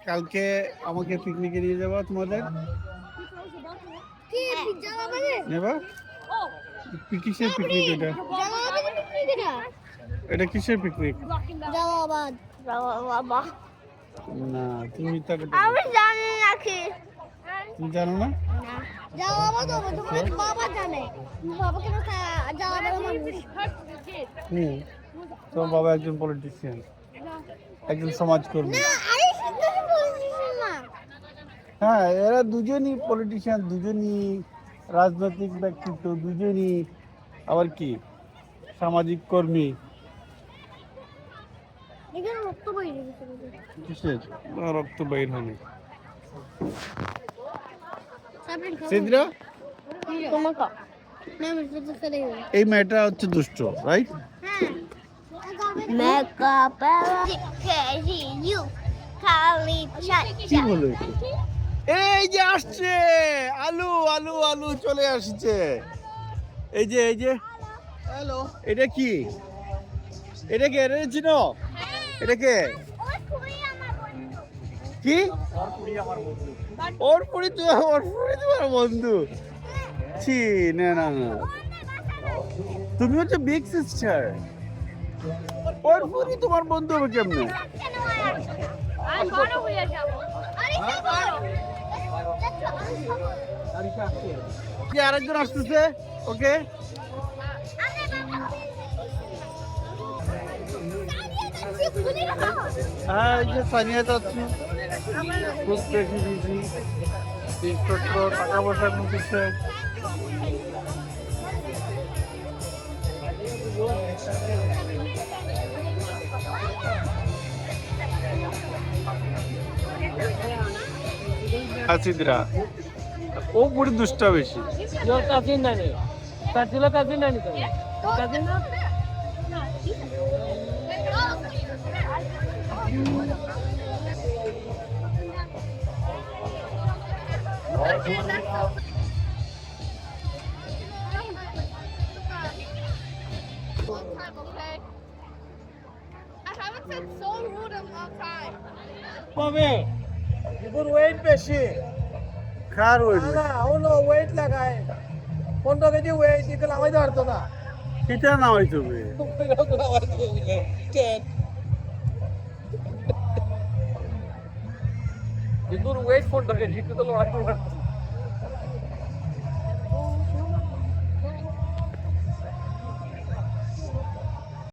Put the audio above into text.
কালকে আমাকে পিকনিকে নিয়ে যাবো তোমাদের নেবা? কিসের পিকনিক এটা? এটা কিসের পিকনিক? না তুমি তাকে আমি জানি না কি তুমি জানো না? বাবা জানে বাবাকে তোমার বাবা একজন পলিটিশিয়ান, একজন সমাজকর্মী। হ্যাঁ, এরা দুজনই পলিটিশিয়ান, দুজনই রাজনৈতিক ব্যক্তিত্ব, দুজনই আবার কি সামাজিক কর্মী। কিসের রক্ত বাইর হয়নি? সিদ্রা এই মেয়েটা হচ্ছে দুষ্ট, রাইট? কি বলো? এই যে আসছে আলু, আলু আলু চলে আসছে। এই যে এই যে হ্যালো, এটা কি? এটা কে? এটা চিনো? এটা কে? কি? ওর পুরি তোমার বন্ধু? ছি, না না না, তুমি হচ্ছে বিগ সিস্টার। ওর পুরি তোমার বন্ধু হবে কেমনে? আরেকজন আসতেছে, ওকে। হ্যাঁ, এই যে সানিয়া যাচ্ছে, খুব বেশি বিজি, জিনিসপত্র টাকা পয়সা নিচ্ছে। হাসিদরা ও পুরো দুষ্টা বেশি। কাজিন নানি তার ছিল কাজিন নানি তো কাজিন না কবে তোর ওয়েট বেশি কার ওয়েট? না হলো ওয়েট লাগায় 15 কেজি ওয়েট দিকে লাগাইতে পারতো না। এটা না হইতে হবে। তোর ওয়েট 15 কেজি তো লড়াই করতে